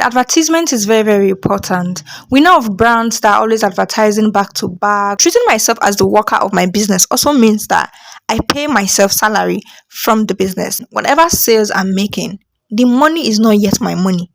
Advertisement is very, very important. We know of brands that are always advertising back to back. Treating myself as the worker of my business also means that I pay myself salary from the business. Whatever sales I'm making, the money is not yet my money.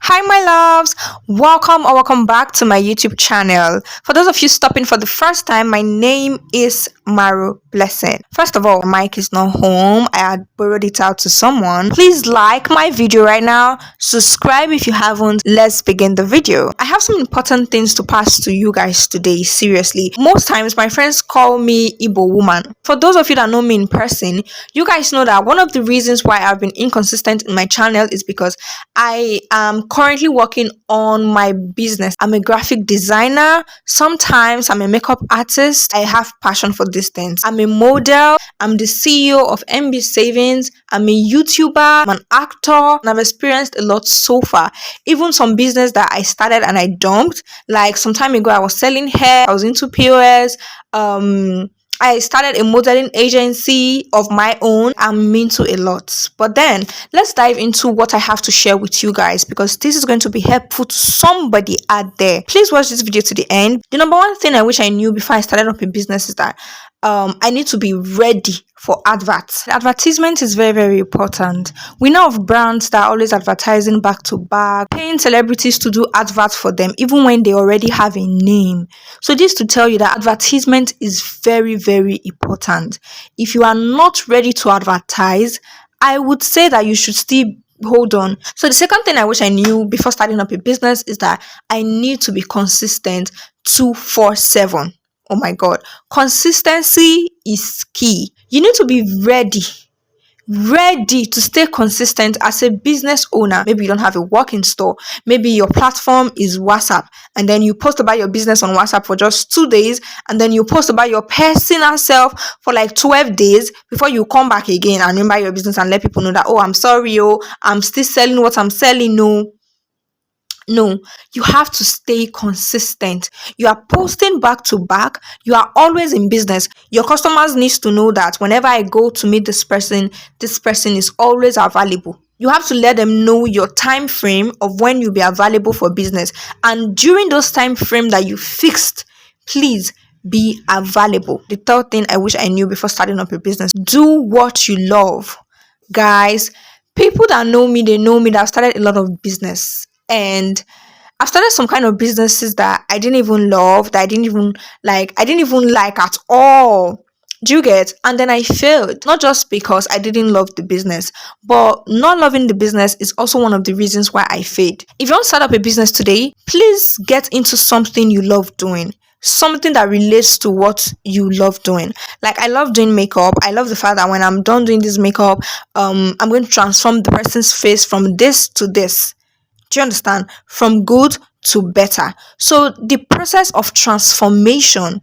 Hi, my loves. Welcome or welcome back to my YouTube channel. For those of you stopping for the first time, my name is Maro Blessing. First of all, my mic is not home. I had borrowed it out to someone. Please like my video right now. Subscribe if you haven't. Let's begin the video. I have some important things to pass to you guys today. Seriously. Most times, my friends call me Igbo woman. For those of you that know me in person, you guys know that one of the reasons why I've been inconsistent in my channel is because I am currently working on my business. I'm a graphic designer. Sometimes I'm a makeup artist. I have passion for these things. I'm a model. I'm the CEO of MB Savings. I'm a YouTuber. I'm an actor. And I've experienced a lot so far. Even some business that I started and I dumped. Like some time ago, I was selling hair. I was into POS. I started a modeling agency of my own. I'm into a lot. But then let's dive into what I have to share with you guys because this is going to be helpful to somebody out there. Please watch this video to the end. The number one thing I wish I knew before I started up a business is that I need to be ready for adverts. Advertisement is very, very important. We know of brands that are always advertising back to back, paying celebrities to do adverts for them, even when they already have a name. So this to tell you that advertisement is very, very important. If you are not ready to advertise, I would say that you should still hold on. So the second thing I wish I knew before starting up a business is that I need to be consistent 247. Oh my God. Consistency is key. You need to be ready to stay consistent as a business owner. Maybe you don't have a working store. Maybe your platform is WhatsApp and then you post about your business on WhatsApp for just 2 days and then you post about your personal self for like 12 days before you come back again and remember your business and let people know that, oh, I'm sorry, I'm still selling what I'm selling. No, you have to stay consistent. You are posting back to back. You are always in business. Your customers needs to know that whenever I go to meet this person is always available. You have to let them know your time frame of when you'll be available for business. And during those time frame that you fixed, please be available. The third thing I wish I knew before starting up a business, do what you love. Guys, people that know me, they know me that I've started a lot of business. And I've started some kind of businesses that I didn't even love, that I didn't even like at all. Do you get? And then I failed, not just because I didn't love the business, but not loving the business is also one of the reasons why I failed. If you want to start up a business today, please get into something you love doing. Something that relates to what you love doing. Like I love doing makeup. I love the fact that when I'm done doing this makeup, I'm going to transform the person's face from this to this. Do you understand? From good to better. So the process of transformation,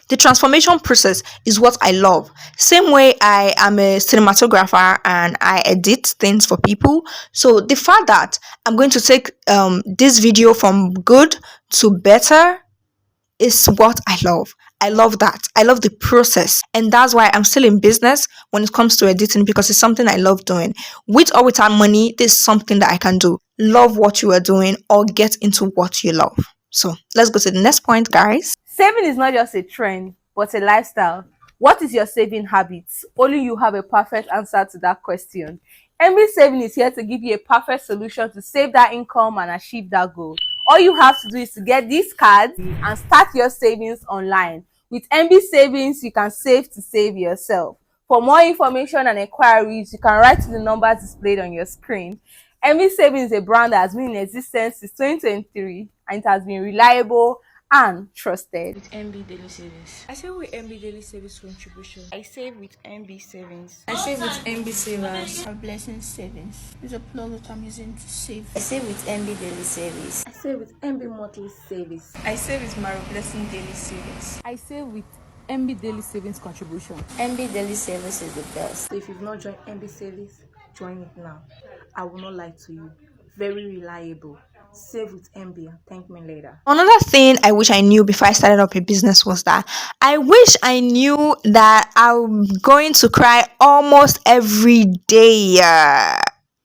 the transformation process is what I love. Same way I am a cinematographer and I edit things for people. So the fact that I'm going to take this video from good to better is what I love. I love that. I love the process. And that's why I'm still in business when it comes to editing because it's something I love doing. With or without money, this is something that I can do. Love what you are doing or get into what you love. So let's go to the next point, guys. Saving is not just a trend, but a lifestyle. What is your saving habits? Only you have a perfect answer to that question. MB Saving is here to give you a perfect solution to save that income and achieve that goal. All you have to do is to get these cards and start your savings online. With MB Savings, you can save to save yourself. For more information and inquiries, you can write to the numbers displayed on your screen. MB Savings is a brand that has been in existence since 2023 and it has been reliable and trusted. With MB Daily Savings. I save with MB Daily Savings contribution. I save with MB Savings. I save with MB Savers. Maro Blessing Savings is a plug that I'm using to save. I save with MB Daily Savings. I save with MB Monthly Savings. I save with Maro Blessing Daily Savings. I save with MB Daily Savings contribution. MB Daily Savings is the best. So if you've not joined MB Savings, Join it now. I will not lie to you. Very reliable. Save with MB and thank me later. Another thing I wish I knew before I started up a business was that I wish I knew that I'm going to cry almost every day.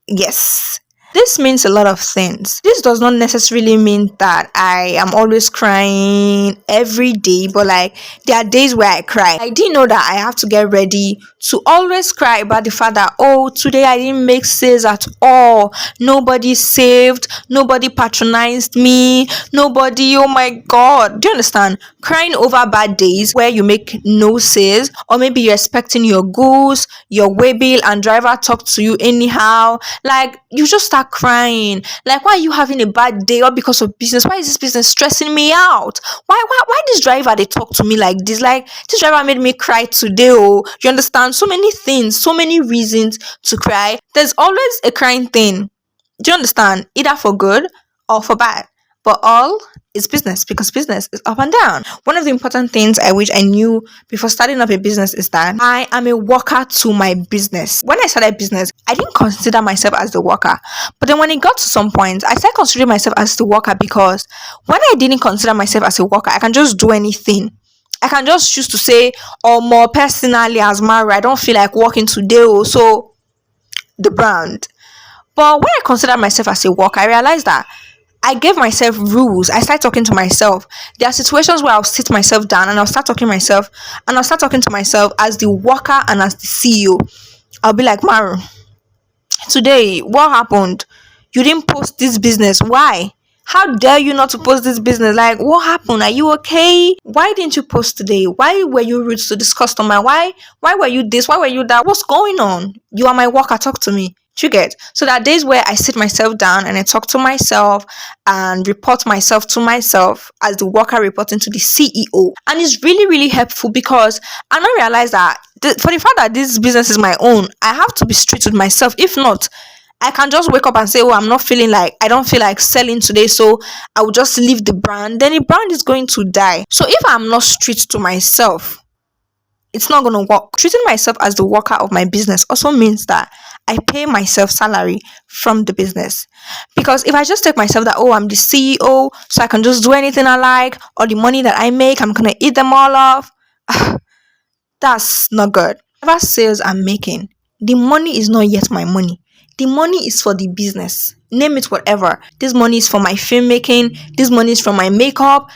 Yes. This means a lot of things. This does not necessarily mean that I am always crying every day, but like there are days where I cry. I didn't know that I have to get ready to always cry about the fact that, oh, today I didn't make sales at all. Nobody saved, nobody patronized me, nobody, oh my god. Do you understand? Crying over bad days where you make no sales, or maybe you're expecting your goods, your way bill, and driver talk to you anyhow. Like you just start crying. Like, why are you having a bad day? Or because of business? Why is this business stressing me out? Why this driver they talk to me like this? Like this driver made me cry today. Oh, you understand? So many things, so many reasons to cry. There's always a crying thing. Do you understand? Either for good or for bad. But all is business, because business is up and down. One of the important things I wish I knew before starting up a business is that I am a worker to my business. When I started business, I didn't consider myself as the worker. But then when it got to some point, I started considering myself as the worker, because when I didn't consider myself as a worker, I can just do anything. I can just choose to say, or more personally as Maro, I don't feel like working today. So the brand. But when I consider myself as a worker, I realized that I gave myself rules. I started talking to myself. There are situations where I'll sit myself down and I'll start talking to myself as the worker and as the CEO. I'll be like, Maro, today, what happened? You didn't post this business. Why? How dare you not to post this business? Like, what happened? Are you okay? Why didn't you post today? Why were you rude to this customer? Why were you this? Why were you that? What's going on? You are my worker. Talk to me. Do you get? So there are days where I sit myself down and I talk to myself and report myself to myself as the worker reporting to the CEO. And it's really, really helpful, because I now realize that for the fact that this business is my own, I have to be straight with myself. If not, I can just wake up and say, oh, I don't feel like selling today, so I will just leave the brand. Then the brand is going to die. So if I'm not straight to myself, it's not going to work. Treating myself as the worker of my business also means that I pay myself salary from the business. Because if I just take myself that, oh, I'm the CEO, so I can just do anything I like, or the money that I make, I'm going to eat them all off, that's not good. Whatever sales I'm making, the money is not yet my money. The money is for the business. Name it whatever. This money is for my filmmaking. This money is for my makeup.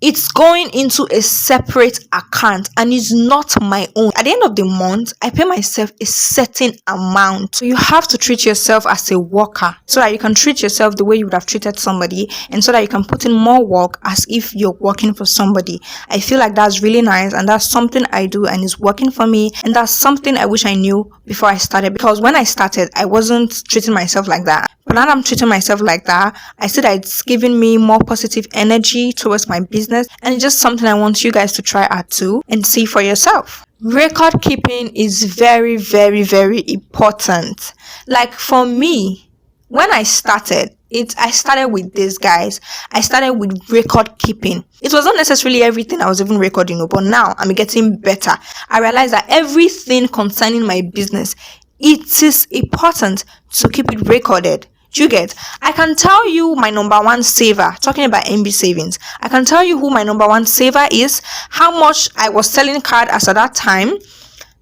It's going into a separate account and it's not my own. At the end of the month, I pay myself a certain amount. So you have to treat yourself as a worker so that you can treat yourself the way you would have treated somebody, and so that you can put in more work as if you're working for somebody. I feel like that's really nice, and that's something I do and it's working for me, and that's something I wish I knew before I started, because when I started, I wasn't treating myself like that. But now I'm treating myself like that, I see that it's giving me more positive energy towards my business, and it's just something I want you guys to try out too and see for yourself. Record keeping is very, very, very important. Like for me, when I started, I started with this, guys. I started with record keeping. It was not necessarily everything I was even recording, but now I'm getting better. I realized that everything concerning my business, it is important to keep it recorded. Do you get? I can tell you my number one saver, talking about MB savings. I can tell you who my number one saver is, how much I was selling card as at that time,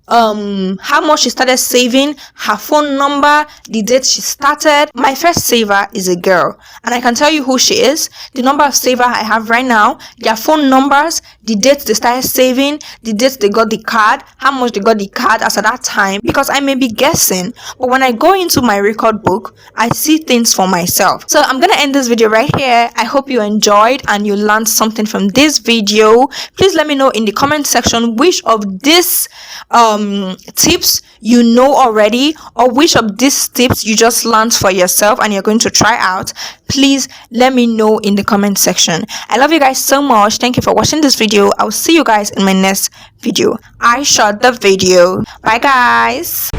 how much she started saving, her phone number, the date she started. My first saver is a girl, and I can tell you who she is, the number of saver I have right now, their phone numbers, the date they started saving, the date they got the card, how much they got the card as at that time, because I may be guessing, but when I go into my record book, I see things for myself. So I'm gonna end this video right here. I hope you enjoyed and you learned something from this video. Please let me know in the comment section which of these tips you know already, or which of these tips you just learned for yourself and you're going to try out. Please let me know in the comment section. I love you guys so much. Thank you for watching this video. I'll see you guys in my next video. I shot the video. Bye guys.